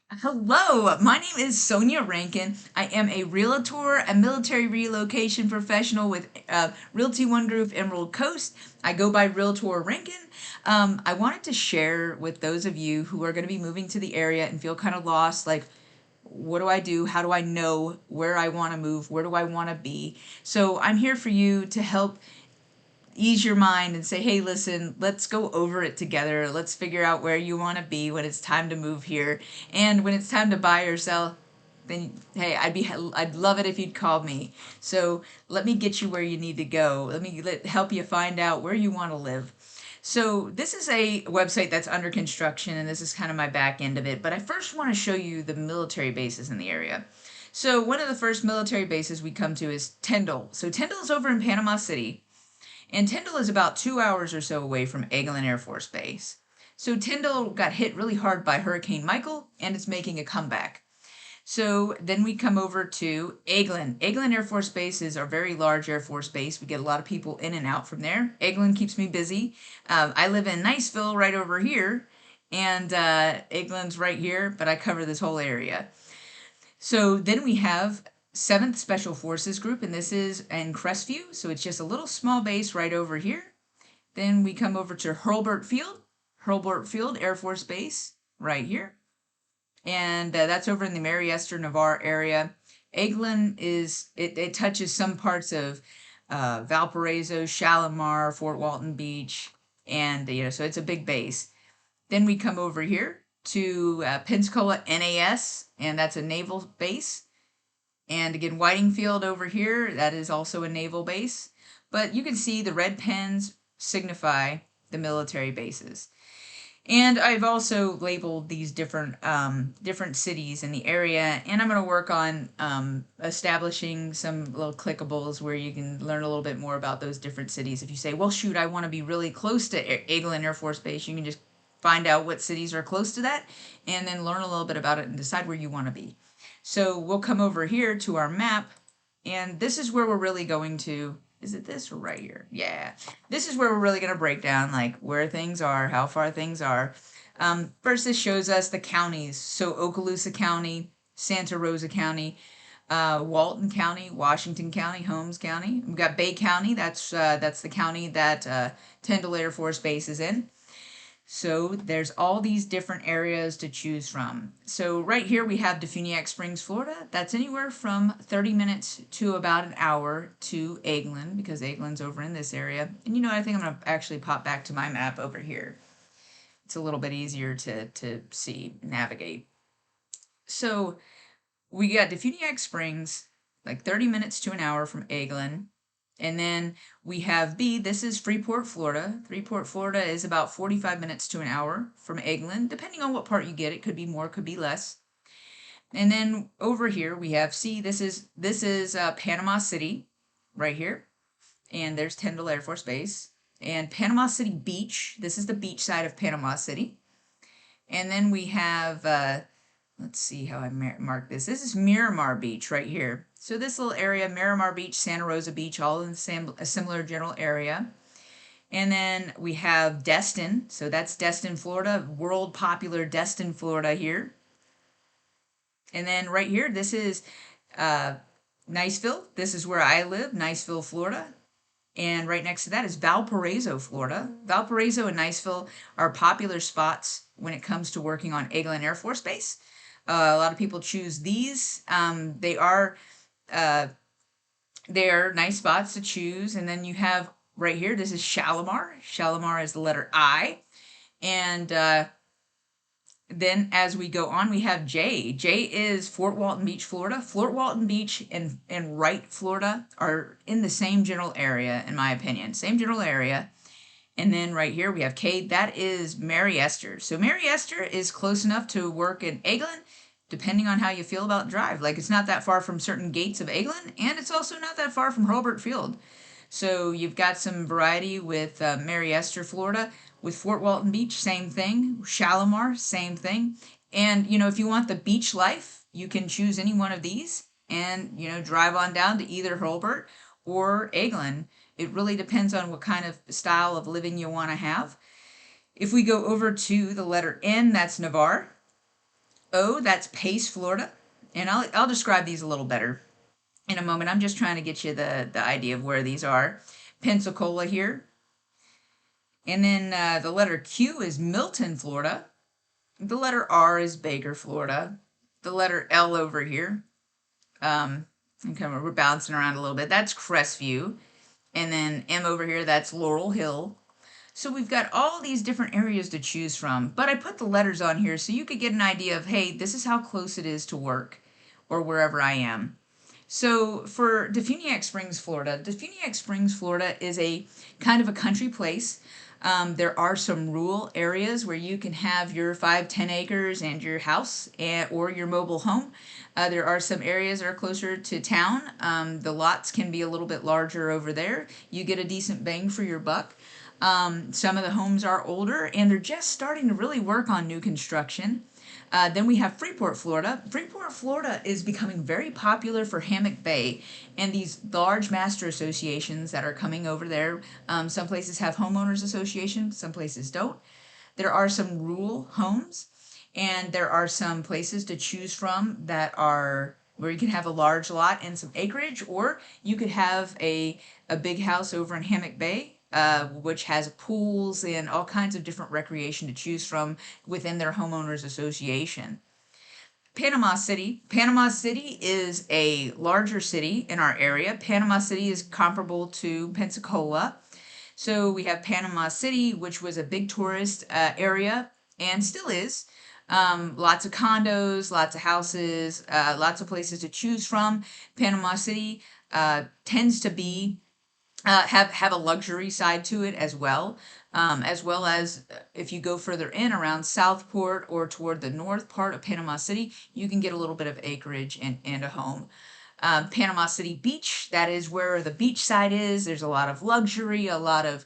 Hello, my name is Sonja Rankin. I am a realtor, a military relocation professional with Realty One Group Emerald Coast. I go by RealtorRankin. I wanted to share with those of you who are going to be moving to the area and feel kind of lost, like, what do I do? How do I know where I want to move? Where do I want to be? So I'm here for you to help ease your mind and say, hey, listen, let's go over it together. Let's figure out where you want to be when it's time to move here. And when it's time to buy or sell, then hey, I'd love it if you'd call me. So let me get you where you need to go. Help you find out where you want to live. So this is a website that's under construction, and this is kind of my back end of it. But I first want to show you the military bases in the area. So one of the first military bases we come to is Tyndall. So Tyndall is over in Panama City. And Tyndall is about 2 hours or so away from Eglin Air Force Base. So Tyndall got hit really hard by Hurricane Michael, and it's making a comeback. So then we come over to Eglin. Eglin Air Force Base is our very large Air Force base. We get a lot of people in and out from there. Eglin keeps me busy. I live in Niceville right over here, and Eglin's right here, but I cover this whole area. So then we have 7th Special Forces Group, and this is in Crestview, so it's just a little small base right over here. Then we come over to Hurlburt Field Air Force Base, right here. And that's over in the Mary Esther Navarre area. Eglin it touches some parts of Valparaiso, Shalimar, Fort Walton Beach, and so it's a big base. Then we come over here to Pensacola NAS, and that's a naval base. And again, Whitingfield over here, that is also a naval base. But you can see the red pens signify the military bases. And I've also labeled these different cities in the area, and I'm going to work on establishing some little clickables where you can learn a little bit more about those different cities. If you say, well, shoot, I want to be really close to Eglin Air Force Base, you can just find out what cities are close to that, and then learn a little bit about it and decide where you want to be. So we'll come over here to our map, and this is where we're really going to, is it this or right here? Yeah, this is where we're really going to break down like where things are, how far things are. First, this shows us the counties. So Okaloosa County, Santa Rosa County, Walton County, Washington County, Holmes County. We've got Bay County. That's the county that Tyndall Air Force Base is in. So there's all these different areas to choose from. So right here we have Defuniak Springs, Florida. That's anywhere from 30 minutes to about an hour to Eglin, because Eglin's over in this area. And I think I'm going to actually pop back to my map over here. It's a little bit easier to see, navigate. So we got Defuniak Springs, like 30 minutes to an hour from Eglin. And then we have B, this is Freeport, Florida. Freeport, Florida is about 45 minutes to an hour from Eglin. Depending on what part you get, it could be more, could be less. And then over here we have C, this is Panama City, right here. And there's Tyndall Air Force Base. And Panama City Beach, this is the beach side of Panama City. And then we have, let's see how I mark this. This is Miramar Beach right here. So this little area, Miramar Beach, Santa Rosa Beach, all in a similar general area. And then we have Destin. So that's Destin, Florida, world popular Destin, Florida here. And then right here, this is Niceville. This is where I live, Niceville, Florida. And right next to that is Valparaiso, Florida. Valparaiso and Niceville are popular spots when it comes to working on Eglin Air Force Base. A lot of people choose these. They are nice spots to choose. And then you have right here, this is Shalimar. Shalimar is the letter I. And then as we go on, we have J. J is Fort Walton Beach, Florida. Fort Walton Beach and Wright, Florida are in the same general area, in my opinion. Same general area. And then right here we have K. That is Mary Esther. So Mary Esther is close enough to work in Eglin, depending on how you feel about drive. Like, it's not that far from certain gates of Eglin, and it's also not that far from Hurlburt Field. So you've got some variety with Mary Esther, Florida. With Fort Walton Beach, same thing. Shalimar, same thing. And, if you want the beach life, you can choose any one of these and, drive on down to either Hurlburt or Eglin. It really depends on what kind of style of living you want to have. If we go over to the letter N, that's Navarre. O, that's Pace, Florida. And I'll describe these a little better in a moment. I'm just trying to get you the idea of where these are. Pensacola here. And then the letter Q is Milton, Florida. The letter R is Baker, Florida. The letter L over here. We're bouncing around a little bit. That's Crestview. And then M over here, that's Laurel Hill. So we've got all these different areas to choose from, but I put the letters on here so you could get an idea of, hey, this is how close it is to work or wherever I am. So for Defuniak Springs, Florida is a kind of a country place. There are some rural areas where you can have your 5-10 acres and your house or your mobile home. There are some areas that are closer to town. The lots can be a little bit larger over there. You get a decent bang for your buck. Some of the homes are older and they're just starting to really work on new construction. Then we have Freeport, Florida. Freeport, Florida is becoming very popular for Hammock Bay and these large master associations that are coming over there. Some places have homeowners associations, some places don't. There are some rural homes and there are some places to choose from that are where you can have a large lot and some acreage, or you could have a big house over in Hammock Bay, which has pools and all kinds of different recreation to choose from within their homeowners association. Panama City. Panama City is a larger city in our area. Panama City is comparable to Pensacola. So we have Panama City, which was a big tourist area and still is. Lots of condos, lots of houses, lots of places to choose from. Panama City tends to be have a luxury side to it as well as if you go further in around Southport or toward the north part of Panama City, you can get a little bit of acreage and a home. Panama City Beach, that is where the beach side is. There's a lot of luxury, a lot of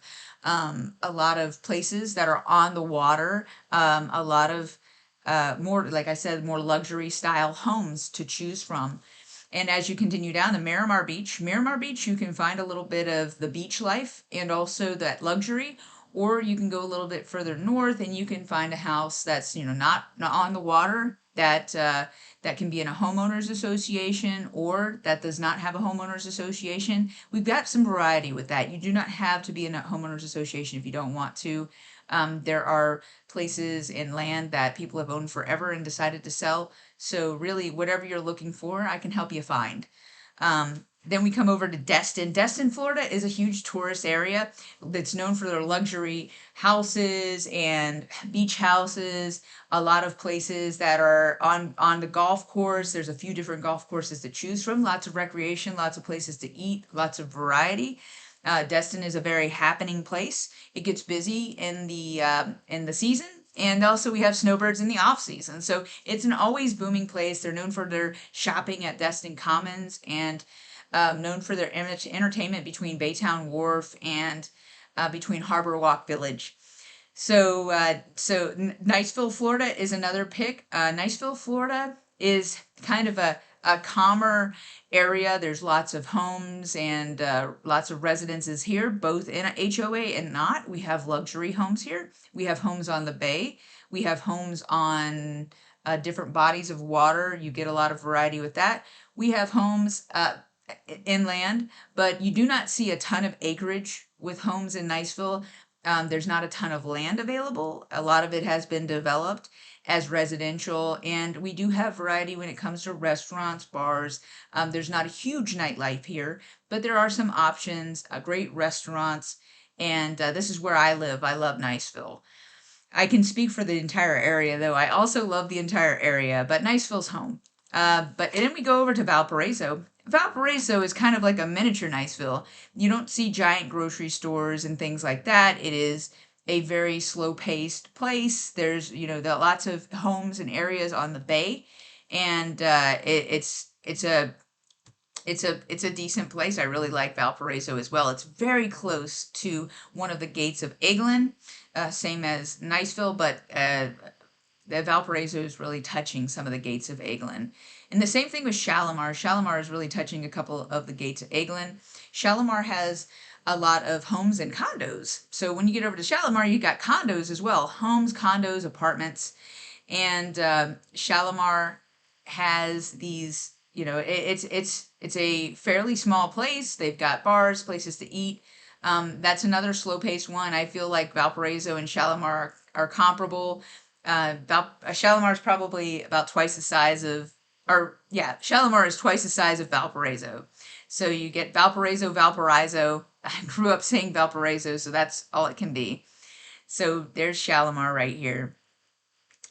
places that are on the water, a lot of more, like I said, more luxury style homes to choose from. And as you continue down the Miramar Beach, you can find a little bit of the beach life and also that luxury, or you can go a little bit further north and you can find a house that's, not on the water, that can be in a homeowners association or that does not have a homeowners association. We've got some variety with that. You do not have to be in a homeowners association if you don't want to. There are places in land that people have owned forever and decided to sell. So really, whatever you're looking for, I can help you find. Then we come over to Destin. Destin, Florida is a huge tourist area that's known for their luxury houses and beach houses. A lot of places that are on the golf course. There's a few different golf courses to choose from. Lots of recreation, lots of places to eat, lots of variety. Destin is a very happening place. It gets busy in the season. And also we have snowbirds in the off season. So it's an always booming place. They're known for their shopping at Destin Commons and known for their entertainment between Baytown Wharf and between Harbor Walk Village. So Niceville, Florida is another pick. Niceville, Florida is kind of a calmer area. There's lots of homes and lots of residences here, both in a HOA and not. We have luxury homes here. We have homes on the bay. We have homes on different bodies of water. You get a lot of variety with that. We have homes inland, but you do not see a ton of acreage with homes in Niceville. There's not a ton of land available. A lot of it has been developed as residential, and we do have variety when it comes to restaurants, bars. There's not a huge nightlife here, but there are some options, great restaurants, and this is where I live. I love Niceville. I can speak for the entire area, though. I also love the entire area, but Niceville's home. And then we go over to Valparaiso. Valparaiso is kind of like a miniature Niceville. You don't see giant grocery stores and things like that. It is a very slow-paced place. There's, lots of homes and areas on the bay, and it's a decent place. I really like Valparaiso as well. It's very close to one of the gates of Eglin, same as Niceville, but the Valparaiso is really touching some of the gates of Eglin. And the same thing with Shalimar. Shalimar is really touching a couple of the gates of Eglin. Shalimar has a lot of homes and condos. So when you get over to Shalimar, you got condos as well. Homes, condos, apartments. And Shalimar has these, it's a fairly small place. They've got bars, places to eat. That's another slow paced one. I feel like Valparaiso and Shalimar are comparable. Shalimar is probably about twice the size of, or yeah, Shalimar is twice the size of Valparaiso. So you get Valparaiso. I grew up saying Valparaiso, so that's all it can be. So there's Shalimar right here.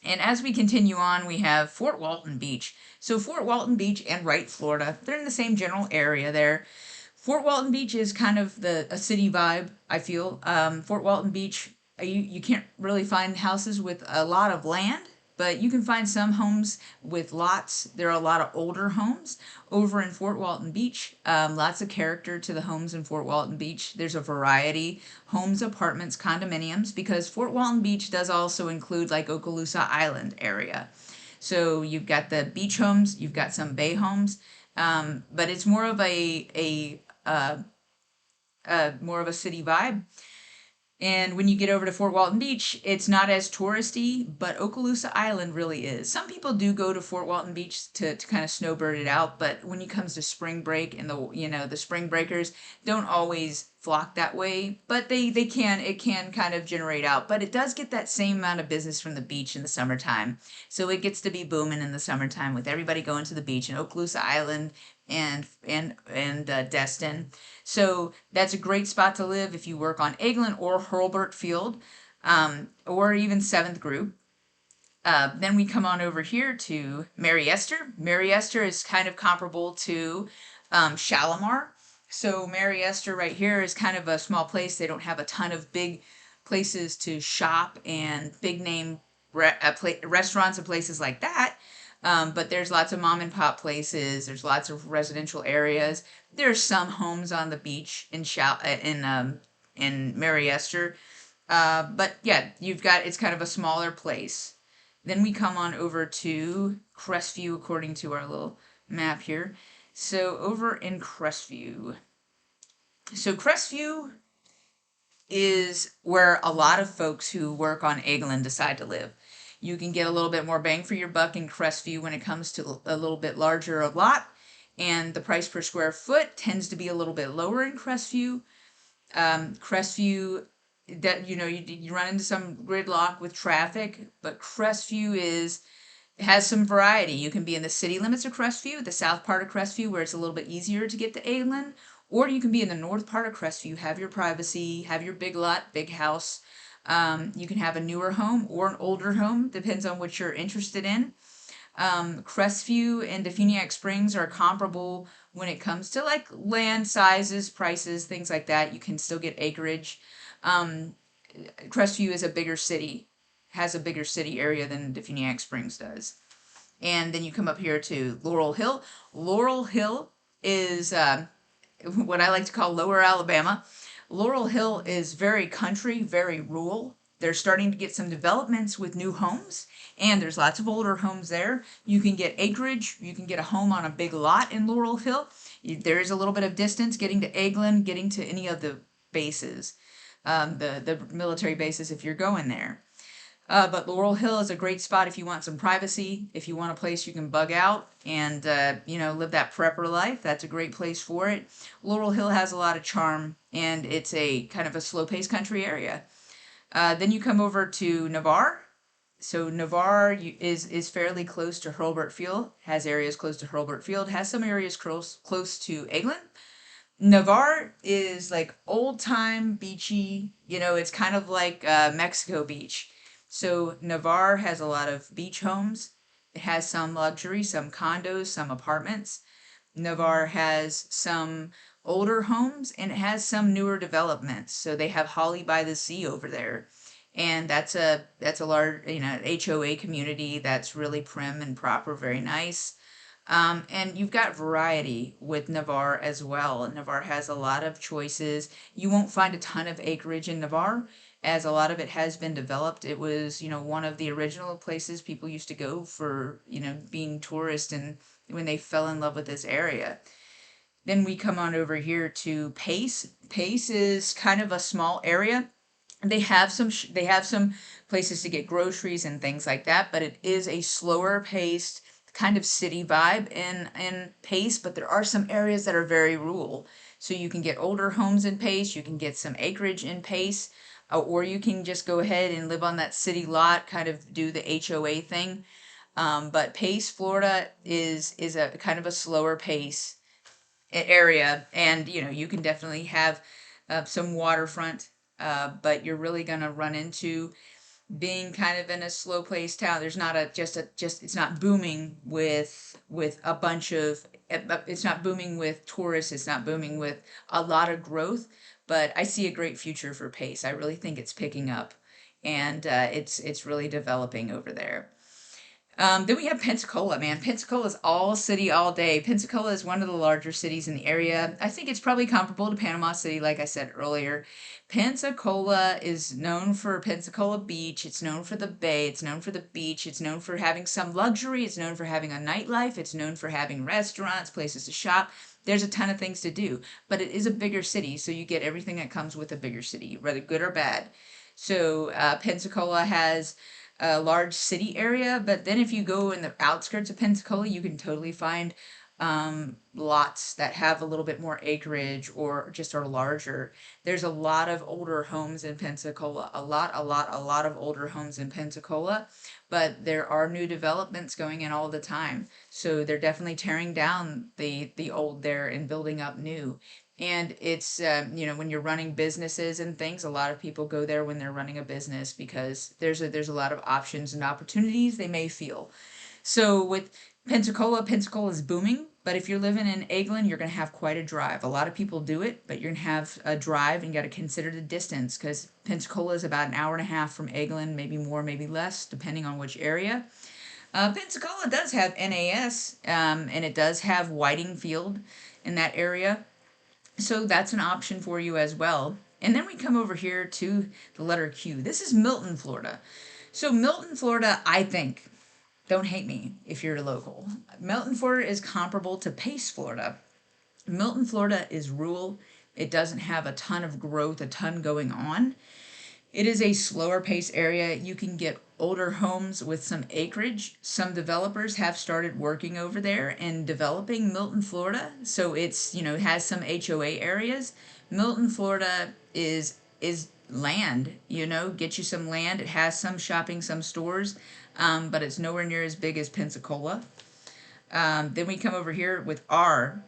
And as we continue on, we have Fort Walton Beach. So Fort Walton Beach and Wright, Florida, they're in the same general area there. Fort Walton Beach is kind of a city vibe, I feel. Fort Walton Beach, you can't really find houses with a lot of land, but you can find some homes with lots. There are a lot of older homes over in Fort Walton Beach. Lots of character to the homes in Fort Walton Beach. There's a variety: homes, apartments, condominiums, because Fort Walton Beach does also include like Okaloosa Island area. So you've got the beach homes, you've got some bay homes, but it's more of a city vibe. And when you get over to Fort Walton Beach, it's not as touristy, but Okaloosa Island really is. Some people do go to Fort Walton Beach to kind of snowbird it out, but when it comes to spring break and the spring breakers don't always flock that way, but it can kind of generate out. But it does get that same amount of business from the beach in the summertime. So it gets to be booming in the summertime with everybody going to the beach in Okaloosa Island and Destin. So that's a great spot to live if you work on Eglin or Hurlburt Field, or even Seventh Group. Then we come on over here to Mary Esther. Mary Esther is kind of comparable to Shalimar. So Mary Esther right here is kind of a small place. They don't have a ton of big places to shop and big name restaurants and places like that. But there's lots of mom and pop places. There's lots of residential areas. There's some homes on the beach in Mary Esther. But yeah, it's kind of a smaller place. Then we come on over to Crestview according to our little map here. So over in Crestview. So Crestview is where a lot of folks who work on Eglin decide to live. You can get a little bit more bang for your buck in Crestview when it comes to a little bit larger lot, and the price per square foot tends to be a little bit lower in Crestview. Crestview, that you run into some gridlock with traffic, but Crestview has some variety. You can be in the city limits of Crestview, the south part of Crestview, where it's a little bit easier to get to Eglin, or you can be in the north part of Crestview, have your privacy, have your big lot, big house. You can have a newer home or an older home, depends on what you're interested in. Crestview and Defuniak Springs are comparable when it comes to like land sizes, prices, things like that. You can still get acreage. Crestview is has a bigger city area than Defuniak Springs does. And then you come up here to Laurel Hill. Laurel Hill is what I like to call Lower Alabama. Laurel Hill is very country, very rural. They're starting to get some developments with new homes, and there's lots of older homes there. You can get acreage. You can get a home on a big lot in Laurel Hill. There is a little bit of distance getting to Eglin, getting to any of the bases, the military bases if you're going there. But Laurel Hill is a great spot if you want some privacy, if you want a place you can bug out and, live that prepper life. That's a great place for it. Laurel Hill has a lot of charm, and it's a kind of a slow-paced country area. Then you come over to Navarre. So Navarre is fairly close to Hurlburt Field, has areas close to Hurlburt Field, has some areas close to Eglin. Navarre is like old-time beachy, it's kind of like Mexico Beach. So Navarre has a lot of beach homes. It has some luxury, some condos, some apartments. Navarre has some older homes, and it has some newer developments. So they have Holly by the Sea over there. And that's a large, HOA community that's really prim and proper, very nice. And you've got variety with Navarre as well. Navarre has a lot of choices. You won't find a ton of acreage in Navarre, as a lot of it has been developed. It was, one of the original places people used to go for, being tourists and when they fell in love with this area. Then we come on over here to Pace. Pace is kind of a small area. they have some places to get groceries and things like that, but it is a slower paced kind of city vibe in Pace, but there are some areas that are very rural. So you can get older homes in Pace, you can get some acreage in Pace, or you can just go ahead and live on that city lot, kind of do the HOA thing. But Pace, Florida is a kind of a slower pace area, and you can definitely have some waterfront, but you're really gonna run into being kind of in a slow place town. There's not just it's not booming with a bunch of it's not booming with tourists. It's not booming with a lot of growth. But I see a great future for Pace. I really think it's picking up, and it's really developing over there. Then we have Pensacola, man. Pensacola is all city all day. Pensacola is one of the larger cities in the area. I think it's probably comparable to Panama City, like I said earlier. Pensacola is known for Pensacola Beach. It's known for the bay. It's known for the beach. It's known for having some luxury. It's known for having a nightlife. It's known for having restaurants, places to shop. There's a ton of things to do, but it is a bigger city, so you get everything that comes with a bigger city, whether good or bad. So Pensacola has a large city area, but then if you go in the outskirts of Pensacola, you can totally find lots that have a little bit more acreage or just are larger. There's a lot of older homes in Pensacola, a lot of older homes in Pensacola, but there are new developments going in all the time. So they're definitely tearing down the old there and building up new. And it's, when you're running businesses and things, a lot of people go there when they're running a business because there's a lot of options and opportunities they may feel. So with Pensacola is booming, but if you're living in Eglin, you're going to have quite a drive. A lot of people do it, but you're going to have a drive and you got to consider the distance because Pensacola is about an hour and a half from Eglin, maybe more, maybe less, depending on which area. Pensacola does have NAS, and it does have Whiting Field in that area. So that's an option for you as well. And then we come over here to the letter Q. This is Milton, Florida. So Milton, Florida, I think, don't hate me if you're a local. Milton, Florida is comparable to Pace, Florida. Milton, Florida is rural. It doesn't have a ton of growth, a ton going on. It is a slower pace area. You can get older homes with some acreage. Some developers have started working over there and developing Milton, Florida. So it's, has some HOA areas. Milton, Florida is land, get you some land. It has some shopping, some stores, but it's nowhere near as big as Pensacola. Then we come over here with R.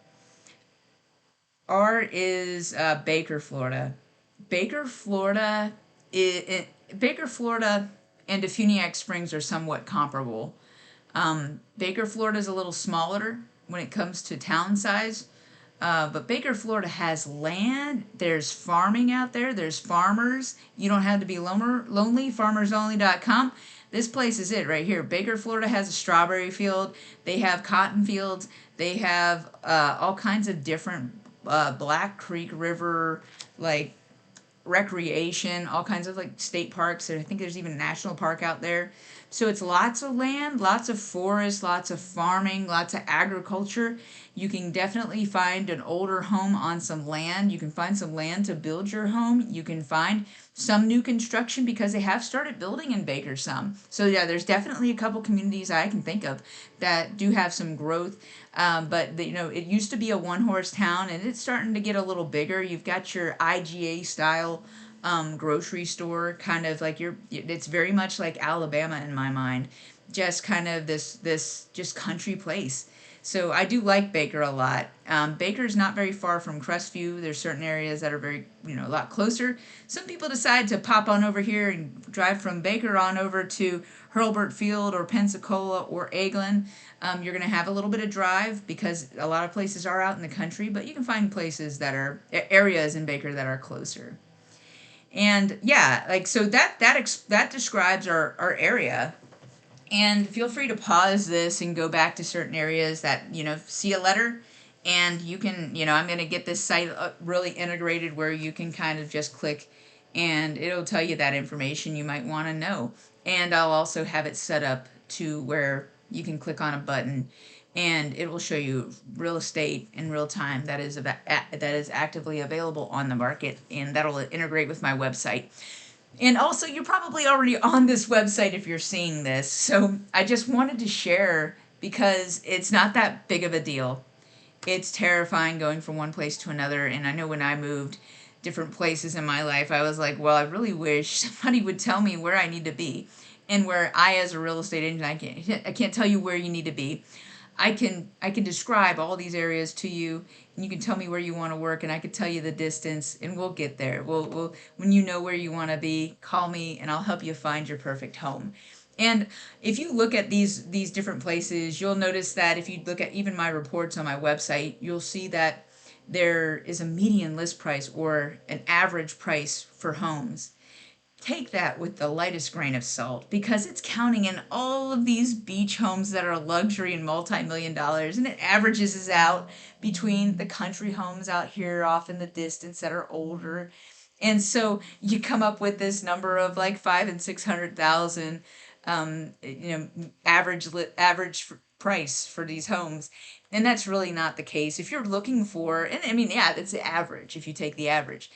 R is Baker, Florida. Baker, Florida Baker, Florida, and Defuniak Springs are somewhat comparable. Baker, Florida is a little smaller when it comes to town size, but Baker, Florida has land. There's farming out there. There's farmers. You don't have to be lonely. FarmersOnly.com. This place is it right here. Baker, Florida has a strawberry field. They have cotton fields. They have all kinds of different Black Creek River, like recreation, all kinds of like state parks. I think there's even a national park out there. So it's lots of land, lots of forest, lots of farming, lots of agriculture. You can definitely find an older home on some land. You can find some land to build your home. You can find some new construction because they have started building in Baker some. So yeah, there's definitely a couple communities I can think of that do have some growth. But it used to be a one-horse town, and it's starting to get a little bigger. You've got your IGA style grocery store, kind of like it's very much like Alabama in my mind, just kind of this just country place. So I do like Baker a lot. Baker's not very far from Crestview. There's certain areas that are very, a lot closer. Some people decide to pop on over here and drive from Baker on over to Hurlburt Field or Pensacola or Eglin. You're going to have a little bit of drive because a lot of places are out in the country, but you can find places that are areas in Baker that are closer. And yeah, like so that describes our area. And feel free to pause this and go back to certain areas that, see a letter. And you can, I'm going to get this site really integrated where you can kind of just click and it'll tell you that information you might want to know. And I'll also have it set up to where you can click on a button and it will show you real estate in real time that is actively available on the market, and that'll integrate with my website. And also, you're probably already on this website if you're seeing this. So I just wanted to share because it's not that big of a deal. It's terrifying going from one place to another. And I know when I moved different places in my life, I was like, well, I really wish somebody would tell me where I need to be. And where I, as a real estate agent, I can't tell you where you need to be. I can describe all these areas to you, and you can tell me where you want to work, and I could tell you the distance, and we'll get there. We'll when you know where you want to be, call me, and I'll help you find your perfect home. And if you look at these different places, you'll notice that if you look at even my reports on my website, you'll see that there is a median list price or an average price for homes. Take that with the lightest grain of salt because it's counting in all of these beach homes that are luxury and multi-million dollars, and it averages out between the country homes out here off in the distance that are older. And so you come up with this number of like 5 and 600,000 average price for these homes. And that's really not the case. If you're looking for, and I mean, yeah, it's the average if you take the average.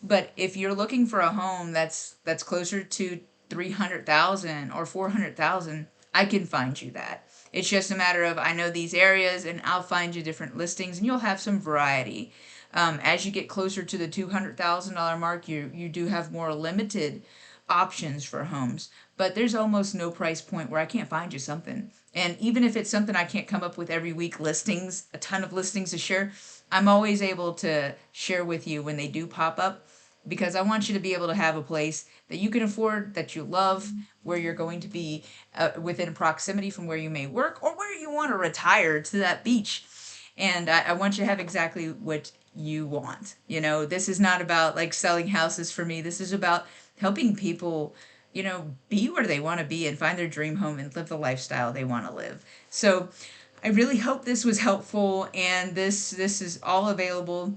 But if you're looking for a home that's closer to 300,000 or 400,000, I can find you that. It's just a matter of I know these areas and I'll find you different listings and you'll have some variety. As you get closer to the $200,000 mark, you do have more limited options for homes, but there's almost no price point where I can't find you something. And even if it's something I can't come up with every week, listings, a ton of listings to share, I'm always able to share with you when they do pop up because I want you to be able to have a place that you can afford, that you love, where you're going to be within proximity from where you may work or where you want to retire to that beach. And I want you to have exactly what you want. This is not about like selling houses for me. This is about helping people, be where they want to be and find their dream home and live the lifestyle they want to live. So I really hope this was helpful, and this is all available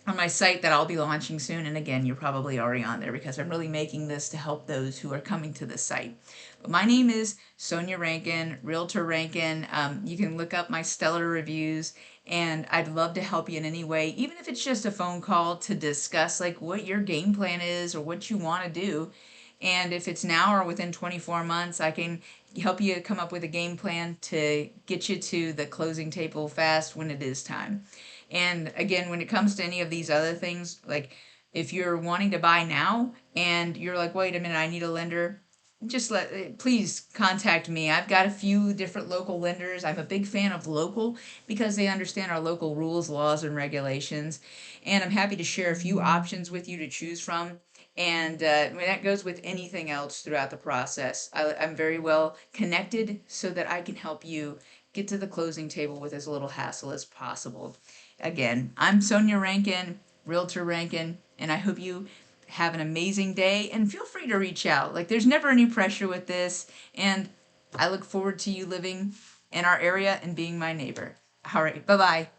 on my site that I'll be launching soon. And again, you're probably already on there because I'm really making this to help those who are coming to the site. But my name is Sonja Rankin, Realtor Rankin. You can look up my stellar reviews, and I'd love to help you in any way, even if it's just a phone call to discuss like what your game plan is or what you want to do. And if it's now or within 24 months, I can help you come up with a game plan to get you to the closing table fast when it is time. And again, when it comes to any of these other things, like if you're wanting to buy now and you're like, wait a minute, I need a lender, please contact me. I've got a few different local lenders. I'm a big fan of local because they understand our local rules, laws, and regulations. And I'm happy to share a few options with you to choose from. And that goes with anything else throughout the process. I'm very well connected so that I can help you get to the closing table with as little hassle as possible. Again, I'm Sonja Rankin, Realtor Rankin, and I hope you have an amazing day and feel free to reach out. Like, there's never any pressure with this, and I look forward to you living in our area and being my neighbor. All right, bye bye.